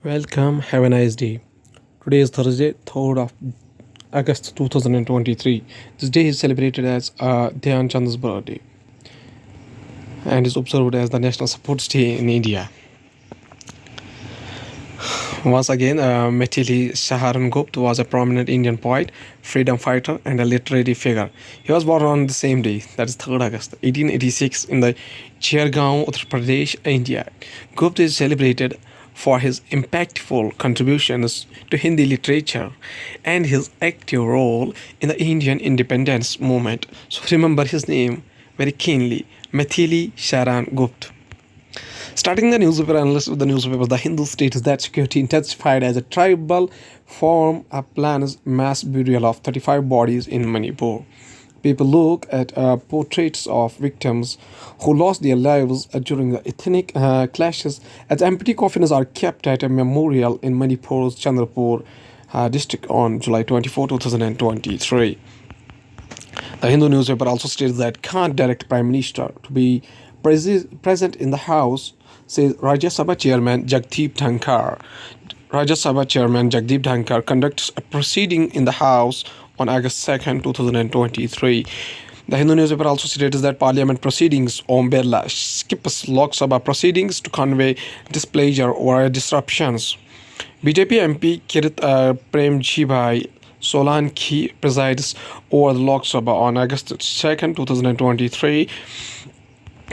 Welcome, have a nice day. Today is Thursday, 3rd of August 2023. This day is celebrated as Dhyan Chand's birthday and is observed as the National Sports Day in India. Once again, Mithili Saharan Gupta was a prominent Indian poet, freedom fighter, and a literary figure. He was born on the same day, that is 3rd August 1886, in the Chairgaon, Uttar Pradesh, India. Gupta is celebrated for his impactful contributions to Hindi literature and his active role in the Indian independence movement. So remember his name very keenly, Mithili Sharan Gupta. Starting the newspaper analyst with the newspaper, The Hindu states that security intensified as a tribal form plans mass burial of 35 bodies in Manipur. People look at portraits of victims who lost their lives during the ethnic clashes as empty coffins are kept at a memorial in Manipur's Chandrapur district on July 24, 2023. The Hindu newspaper also states that can't direct Prime Minister to be present in the House, says Rajya Sabha Chairman Jagdeep Dhankar. Rajya Sabha Chairman Jagdeep Dhankar conducts a proceeding in the House on August 2nd, 2023. The Hindu newspaper also states that Parliament proceedings Om Birla skips Lok Sabha proceedings to convey displeasure over disruptions. BJP MP Kirit Premjibhai Solanki presides over the Lok Sabha on August 2nd, 2023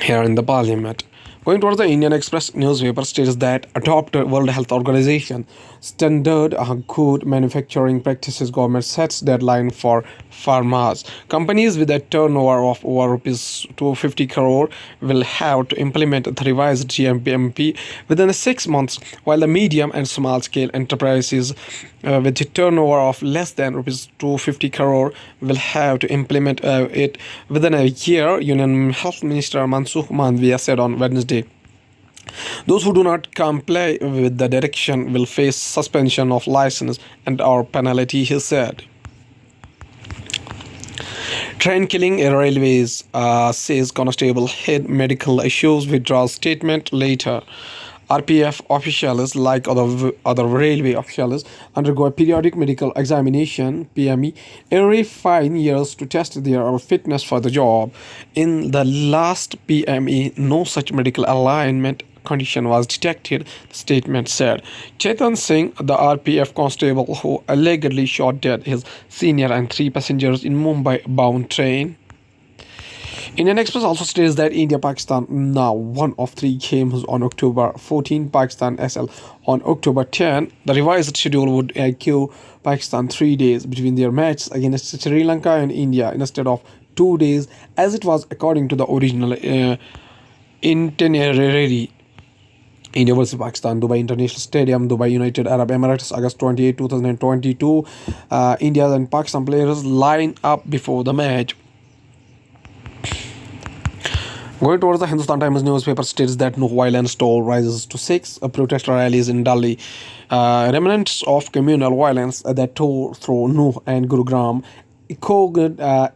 here in the Parliament. Going towards the Indian Express newspaper states that adopt World Health Organization standard good manufacturing practices. Government sets deadline for pharmas. Companies with a turnover of over rupees 250 crore will have to implement the revised GMP within 6 months, while the medium and small scale enterprises with a turnover of less than rupees 250 crore will have to implement it within a year, Union Health Minister Mansukh Mandavia said on Wednesday. Those who do not comply with the direction will face suspension of license and/or penalty, he said. Train killing at railways, says Constable Head Medical Issues withdraws statement later. RPF officials, like other railway officials, undergo a periodic medical examination (PME) every 5 years to test their fitness for the job. In the last PME, no such medical alignment condition was detected, the statement said. Chetan Singh, the RPF constable who allegedly shot dead his senior and 3 passengers in Mumbai-bound train. Indian Express also states that India-Pakistan now one of 3 games on October 14, Pakistan SL on October 10. The revised schedule would give Pakistan 3 days between their matches against Sri Lanka and India instead of 2 days as it was according to the original itinerary. India vs Pakistan, Dubai International Stadium, Dubai United Arab Emirates, August 28, 2022. India and Pakistan players line up before the match. Going towards the Hindustan Times newspaper states that no violence toll rises to 6. Protest rallies in Delhi. Remnants of communal violence that tore through Nuh and Gurugram echoed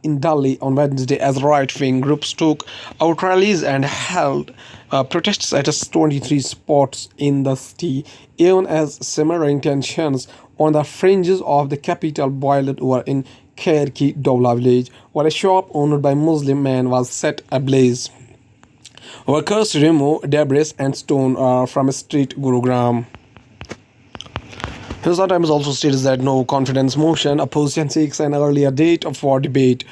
in Delhi on Wednesday as right-wing groups took out rallies and held protests at 23 spots in the city, even as simmering tensions on the fringes of the capital boiled over in Khair Ki Dawla village, where a shop owned by Muslim man was set ablaze. Workers remove debris and stone from a street Gurugram. Hindustan Times also states that no confidence motion. Opposition seeks an earlier date for debate.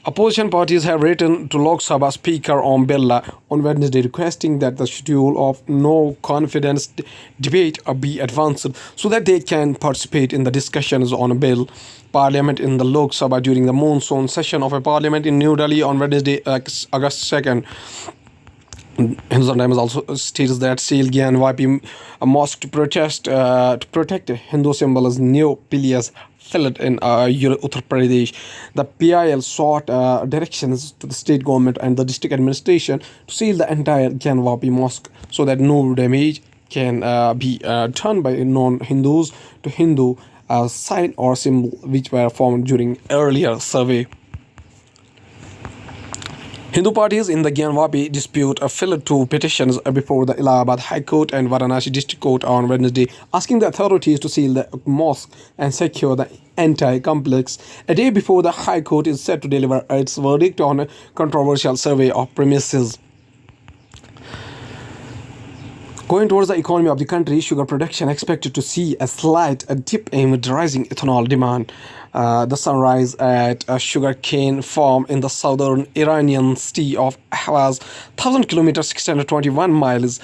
Opposition parties have written to Lok Sabha Speaker Om Birla on Wednesday requesting that the schedule of no confidence debate be advanced so that they can participate in the discussions on a bill. Parliament in the Lok Sabha during the monsoon session of a parliament in New Delhi on Wednesday, August 2nd. Hindustan Times also states that Seal Gyan YP mosque to protect Hindu symbols new pillars filled in Uttar Pradesh. The PIL sought directions to the state government and the district administration to seal the entire Gyan YP mosque so that no damage can be done by non-Hindus to Hindu sign or symbol which were formed during earlier survey. Hindu parties in the Gyanvapi dispute filed two petitions before the Allahabad High Court and Varanasi District Court on Wednesday, asking the authorities to seal the mosque and secure the anti-complex, a day before the High Court is set to deliver its verdict on a controversial survey of premises. Going towards the economy of the country, sugar production expected to see a slight dip amid rising ethanol demand. The sunrise at a sugarcane farm in the southern Iranian city of Ahvaz, 1,000 kilometers, 621 miles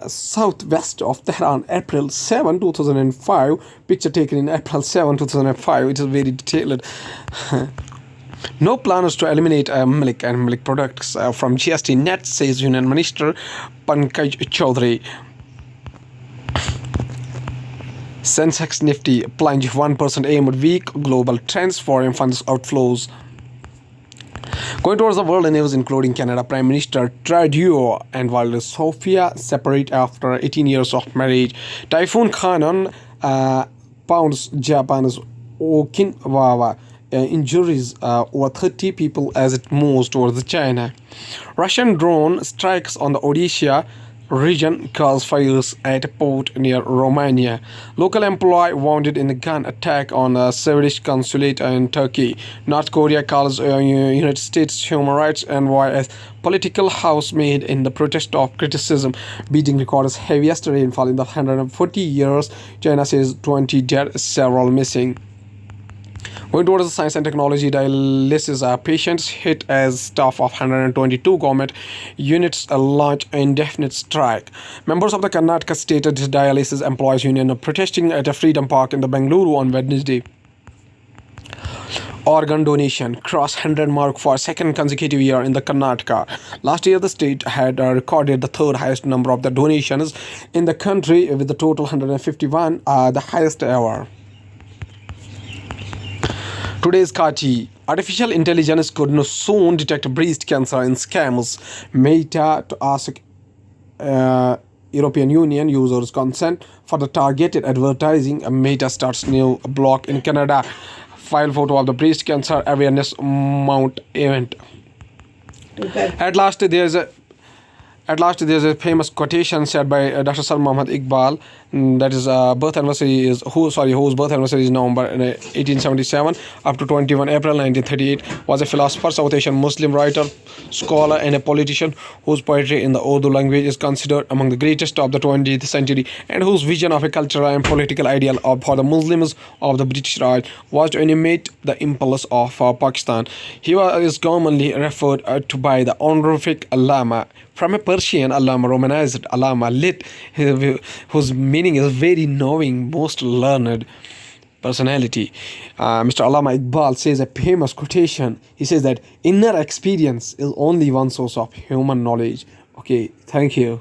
southwest of Tehran, April 7, 2005. Picture taken in April 7, 2005. It is very detailed. No plans to eliminate milk and milk products from GST net, says Union Minister Pankaj Chaudhary. Sensex Nifty plunge 1% amid weak global trends, foreign funds outflows. Going towards the world news, including Canada Prime Minister Trudeau and Walter Sophia separate after 18 years of marriage. Typhoon Khanon pounds Japan's Okinawa. Injuries over 30 people as it moves towards China. Russian drone strikes on the Odisha region cause fires at a port near Romania. Local employee wounded in a gun attack on a Swedish consulate in Turkey. North Korea calls United States human rights envoy as political housemaid in the protest of criticism. Beijing records heaviest rainfall in the 140 years. China says 20 dead, several missing. Going towards the science and technology, dialysis patients hit as staff of 122 government units launch indefinite strike. Members of the Karnataka State Dialysis Employees Union are protesting at a Freedom Park in the Bengaluru on Wednesday. Organ donation crossed 100 mark for a second consecutive year in the Karnataka. Last year, the state had recorded the third highest number of the donations in the country, with the total 151, the highest ever. Today's Kati. Artificial intelligence could soon detect breast cancer in scams. Meta to ask European Union users consent for the targeted advertising. Meta starts new block in Canada. File photo of the breast cancer awareness mount event. Okay. At last, there's a famous quotation said by Dr. Sir Muhammad Iqbal. That is whose birth anniversary is November 1877 up to 21 April 1938. Was a philosopher, South Asian Muslim writer, scholar, and a politician whose poetry in the Urdu language is considered among the greatest of the 20th century, and whose vision of a cultural and political ideal for the Muslims of the British Raj was to animate the impulse of Pakistan. He was commonly referred to by the honorific Allama, from a Persian Allama, romanized Allama, lit, whose meaning is very knowing, most learned personality. Mr. Allama Iqbal says a famous quotation. He says that inner experience is only one source of human knowledge. Okay, thank you.